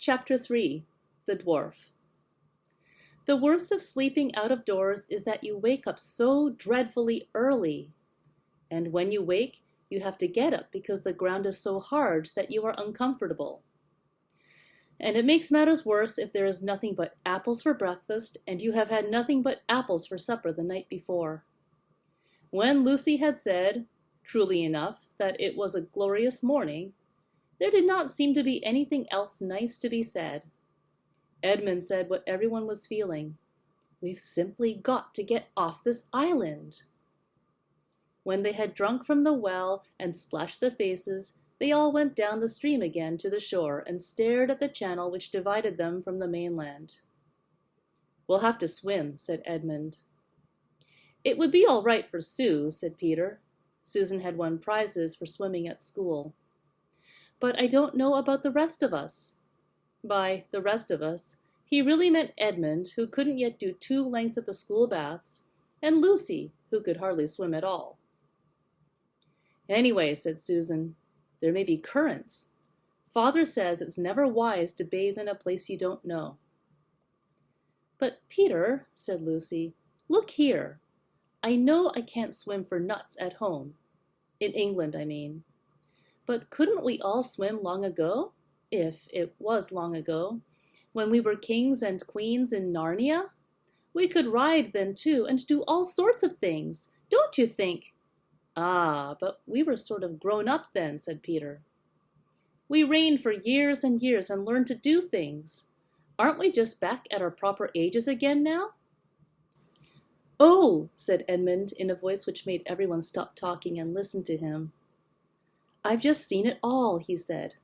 Chapter 3. The Dwarf. The worst of sleeping out of doors is that you wake up so dreadfully early. And when you wake, you have to get up because the ground is so hard that you are uncomfortable. And it makes matters worse if there is nothing but apples for breakfast and you have had nothing but apples for supper the night before. When Lucy had said, truly enough, that it was a glorious morning, there did not seem to be anything else nice to be said. Edmund said what everyone was feeling. We've simply got to get off this island. When they had drunk from the well and splashed their faces, they all went down the stream again to the shore and stared at the channel which divided them from the mainland. We'll have to swim, said Edmund. It would be all right for Sue, said Peter. Susan had won prizes for swimming at school. But I don't know about the rest of us. By the rest of us, he really meant Edmund, who couldn't yet do 2 lengths at the school baths, and Lucy, who could hardly swim at all. Anyway, said Susan, there may be currents. Father says it's never wise to bathe in a place you don't know. But Peter, said Lucy, look here. I know I can't swim for nuts at home. In England, I mean. But couldn't we all swim long ago? If it was long ago, when we were kings and queens in Narnia? We could ride then too, and do all sorts of things. Don't you think? Ah, but we were sort of grown up then, said Peter. We reigned for years and years and learned to do things. Aren't we just back at our proper ages again now? Oh, said Edmund in a voice which made everyone stop talking and listen to him. I've just seen it all, he said.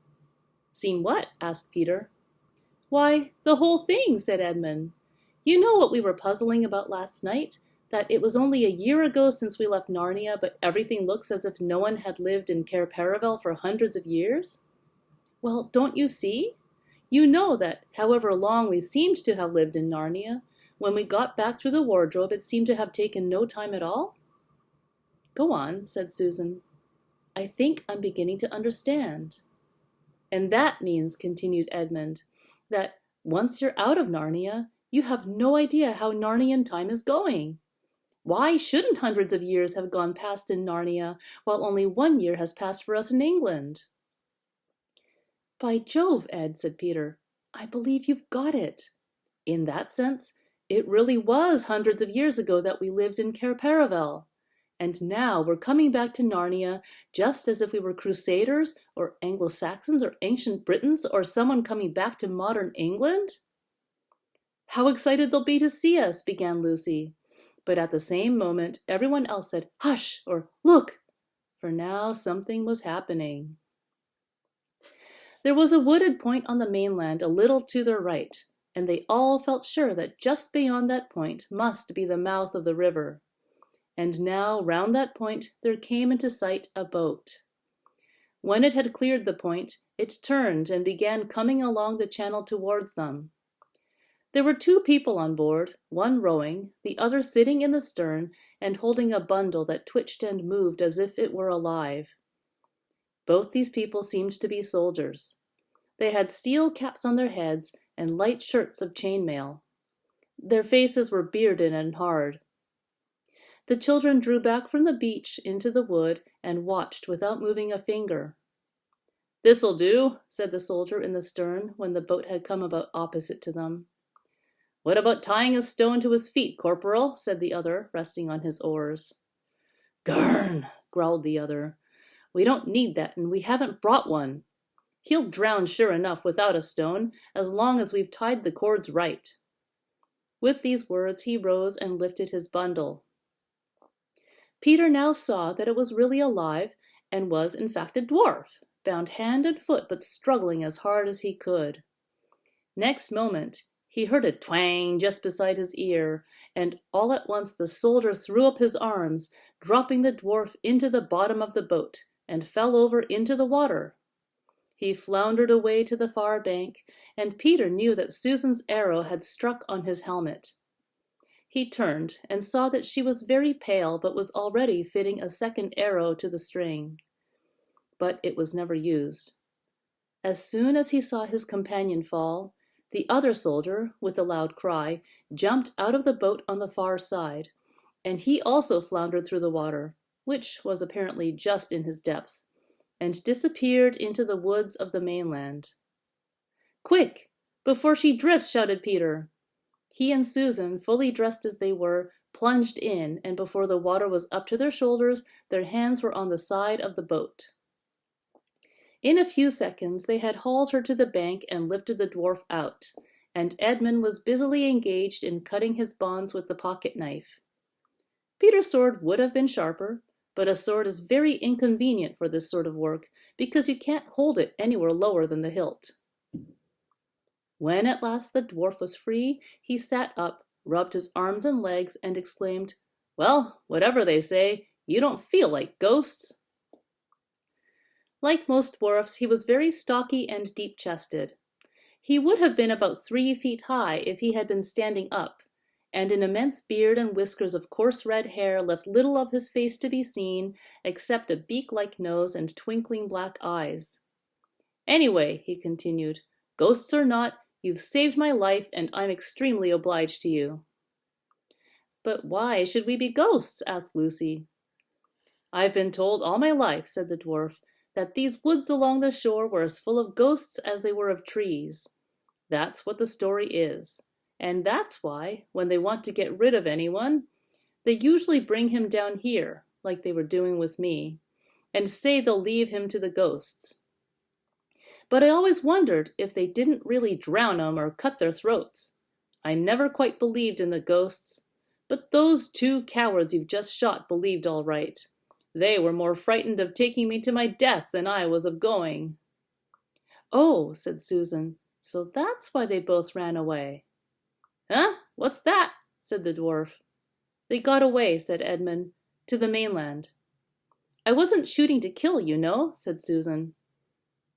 Seen what? Asked Peter. Why, the whole thing, said Edmund. You know what we were puzzling about last night? That it was only a year ago since we left Narnia, but everything looks as if no one had lived in Cair Paravel for hundreds of years? Well, don't you see? You know that, however long we seemed to have lived in Narnia, when we got back through the wardrobe it seemed to have taken no time at all? Go on, said Susan. I think I'm beginning to understand. And that means, continued Edmund, that once you're out of Narnia, you have no idea how Narnian time is going. Why shouldn't hundreds of years have gone past in Narnia, while only 1 year has passed for us in England? By Jove, Ed, said Peter, I believe you've got it. In that sense, it really was hundreds of years ago that we lived in Cair Paravel. And now we're coming back to Narnia just as if we were Crusaders or Anglo-Saxons or ancient Britons or someone coming back to modern England? How excited they'll be to see us, began Lucy. But at the same moment, everyone else said, hush, or look, for now something was happening. There was a wooded point on the mainland a little to their right, and they all felt sure that just beyond that point must be the mouth of the river. And now, round that point, there came into sight a boat. When it had cleared the point, it turned and began coming along the channel towards them. There were 2 people on board, one rowing, the other sitting in the stern and holding a bundle that twitched and moved as if it were alive. Both these people seemed to be soldiers. They had steel caps on their heads and light shirts of chainmail. Their faces were bearded and hard. The children drew back from the beach into the wood and watched without moving a finger. This'll do, said the soldier in the stern when the boat had come about opposite to them. What about tying a stone to his feet, Corporal? Said the other, resting on his oars. Garn, growled the other. We don't need that, and we haven't brought one. He'll drown sure enough without a stone, as long as we've tied the cords right. With these words he rose and lifted his bundle. Peter now saw that it was really alive and was in fact a dwarf, bound hand and foot but struggling as hard as he could. Next moment he heard a twang just beside his ear, and all at once the soldier threw up his arms, dropping the dwarf into the bottom of the boat, and fell over into the water. He floundered away to the far bank, and Peter knew that Susan's arrow had struck on his helmet. He turned and saw that she was very pale but was already fitting a second arrow to the string. But it was never used. As soon as he saw his companion fall, the other soldier, with a loud cry, jumped out of the boat on the far side, and he also floundered through the water, which was apparently just in his depth, and disappeared into the woods of the mainland. "Quick, before she drifts!" shouted Peter. He and Susan, fully dressed as they were, plunged in, and before the water was up to their shoulders, their hands were on the side of the boat. In a few seconds they had hauled her to the bank and lifted the dwarf out, and Edmund was busily engaged in cutting his bonds with the pocket knife. Peter's sword would have been sharper, but a sword is very inconvenient for this sort of work, because you can't hold it anywhere lower than the hilt. When at last the dwarf was free, he sat up, rubbed his arms and legs, and exclaimed, "Well, whatever they say, you don't feel like ghosts." Like most dwarfs, he was very stocky and deep-chested. He would have been about 3 feet high if he had been standing up, and an immense beard and whiskers of coarse red hair left little of his face to be seen, except a beak-like nose and twinkling black eyes. "Anyway," he continued, "ghosts or not, you've saved my life, and I'm extremely obliged to you." "But why should we be ghosts?" asked Lucy. "I've been told all my life," said the dwarf, "that these woods along the shore were as full of ghosts as they were of trees. That's what the story is. And that's why, when they want to get rid of anyone, they usually bring him down here, like they were doing with me, and say they'll leave him to the ghosts. But I always wondered if they didn't really drown 'em or cut their throats. I never quite believed in the ghosts, but those 2 cowards you've just shot believed all right. They were more frightened of taking me to my death than I was of going." "Oh," said Susan, "so that's why they both ran away." "Huh? What's that?" said the dwarf. "They got away," said Edmund, "to the mainland." "I wasn't shooting to kill, you know," said Susan.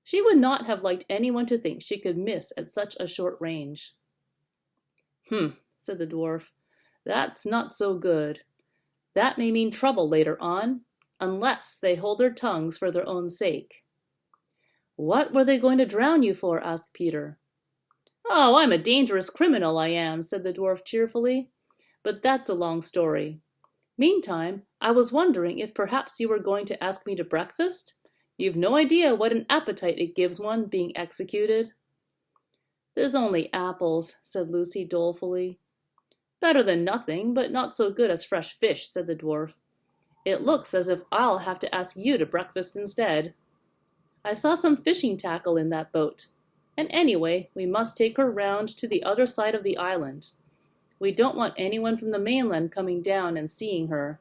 She would not have liked anyone to think she could miss at such a short range. Said the dwarf. "That's not so good. That may mean trouble later on, unless they hold their tongues for their own sake." "What were they going to drown you for?" asked Peter. "Oh, I'm a dangerous criminal, I am," said the dwarf cheerfully. "But that's a long story. Meantime, I was wondering if perhaps you were going to ask me to breakfast? You've no idea what an appetite it gives one being executed." "There's only apples," said Lucy dolefully. "Better than nothing, but not so good as fresh fish," said the dwarf. "It looks as if I'll have to ask you to breakfast instead. I saw some fishing tackle in that boat, and anyway, we must take her round to the other side of the island. We don't want anyone from the mainland coming down and seeing her."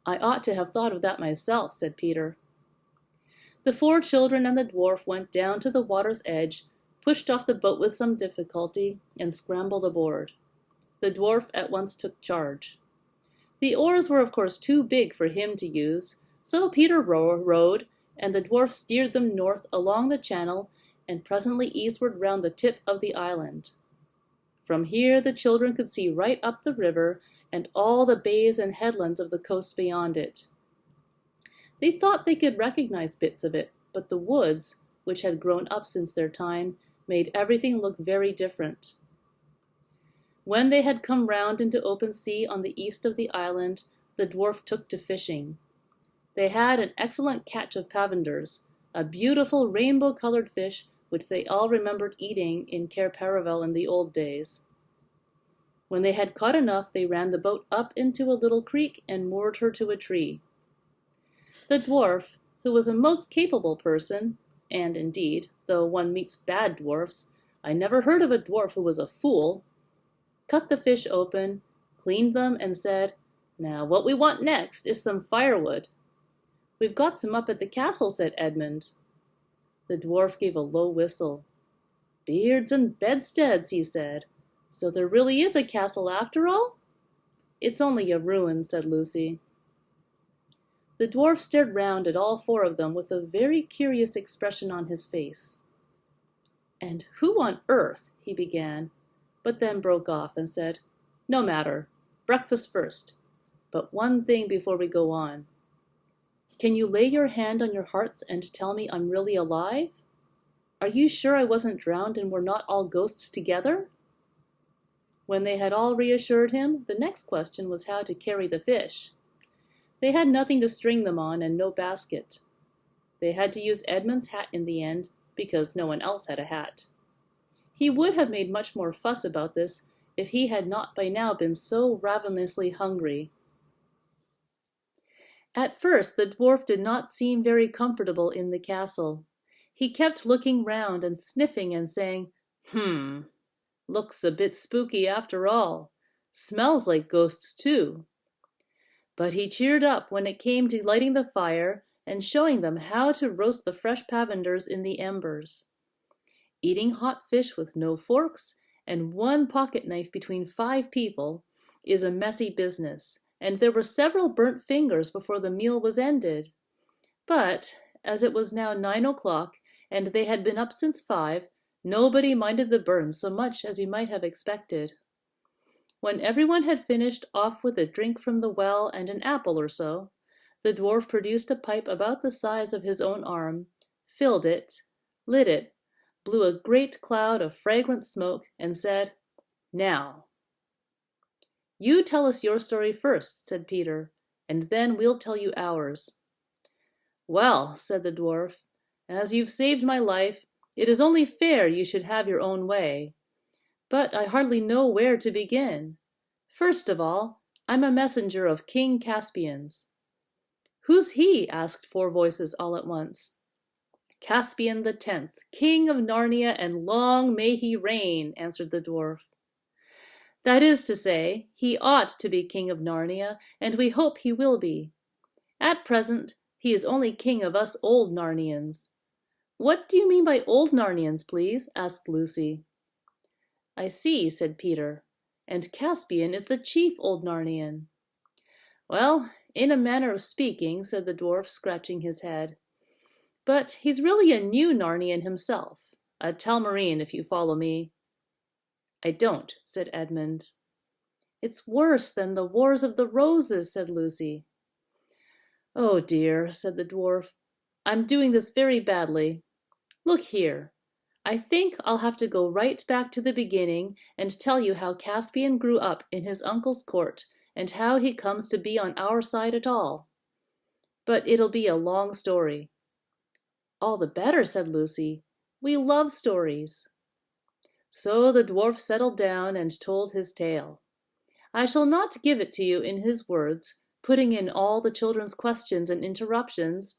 "I ought to have thought of that myself," said Peter. The 4 children and the dwarf went down to the water's edge, pushed off the boat with some difficulty, and scrambled aboard. The dwarf at once took charge. The oars were of course too big for him to use, so Peter rowed, and the dwarf steered them north along the channel and presently eastward round the tip of the island. From here the children could see right up the river and all the bays and headlands of the coast beyond it. They thought they could recognize bits of it, but the woods, which had grown up since their time, made everything look very different. When they had come round into open sea on the east of the island, the dwarf took to fishing. They had an excellent catch of pavenders, a beautiful rainbow-colored fish which they all remembered eating in Cair Paravel in the old days. When they had caught enough, they ran the boat up into a little creek and moored her to a tree. The dwarf, who was a most capable person, and indeed, though one meets bad dwarfs, I never heard of a dwarf who was a fool, cut the fish open, cleaned them, and said, "Now what we want next is some firewood." "We've got some up at the castle," said Edmund. The dwarf gave a low whistle. "Beards and bedsteads," he said. "So there really is a castle after all?" "It's only a ruin," said Lucy. The dwarf stared round at all 4 of them with a very curious expression on his face. "And who on earth," he began, but then broke off and said, "No matter, breakfast first. But one thing before we go on. Can you lay your hand on your hearts and tell me I'm really alive? Are you sure I wasn't drowned and we're not all ghosts together?" When they had all reassured him, the next question was how to carry the fish. They had nothing to string them on and no basket. They had to use Edmund's hat in the end, because no one else had a hat. He would have made much more fuss about this if he had not by now been so ravenously hungry. At first the dwarf did not seem very comfortable in the castle. He kept looking round and sniffing and saying, looks a bit spooky after all. Smells like ghosts too." But he cheered up when it came to lighting the fire and showing them how to roast the fresh pavenders in the embers. Eating hot fish with no forks and one pocket knife between 5 people is a messy business, and there were several burnt fingers before the meal was ended. But, as it was now 9 o'clock, and they had been up since 5, nobody minded the burns so much as you might have expected. When everyone had finished off with a drink from the well and an apple or so, the dwarf produced a pipe about the size of his own arm, filled it, lit it, blew a great cloud of fragrant smoke, and said, "Now." "You tell us your story first," said Peter, "and then we'll tell you ours." "Well," said the dwarf, "as you've saved my life, it is only fair you should have your own way. But I hardly know where to begin. First of all, I'm a messenger of King Caspian's." "Who's he?" asked 4 voices all at once. "Caspian the 10th, King of Narnia, and long may he reign," answered the dwarf. "That is to say, he ought to be King of Narnia, and we hope he will be. At present, he is only king of us old Narnians." "What do you mean by old Narnians, please?" asked Lucy. "I see," said Peter, "and Caspian is the chief old Narnian." "Well, in a manner of speaking," said the dwarf, scratching his head. "But he's really a new Narnian himself, a Telmarine, if you follow me." "I don't," said Edmund. "It's worse than the Wars of the Roses," said Lucy. "Oh dear," said the dwarf, "I'm doing this very badly. Look here. I think I'll have to go right back to the beginning and tell you how Caspian grew up in his uncle's court and how he comes to be on our side at all. But it'll be a long story." "All the better," said Lucy. "We love stories." So the dwarf settled down and told his tale. I shall not give it to you in his words, putting in all the children's questions and interruptions,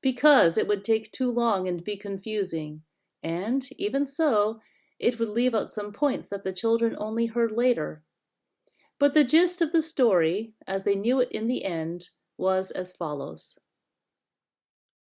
because it would take too long and be confusing, and, even so, it would leave out some points that the children only heard later. But the gist of the story, as they knew it in the end, was as follows.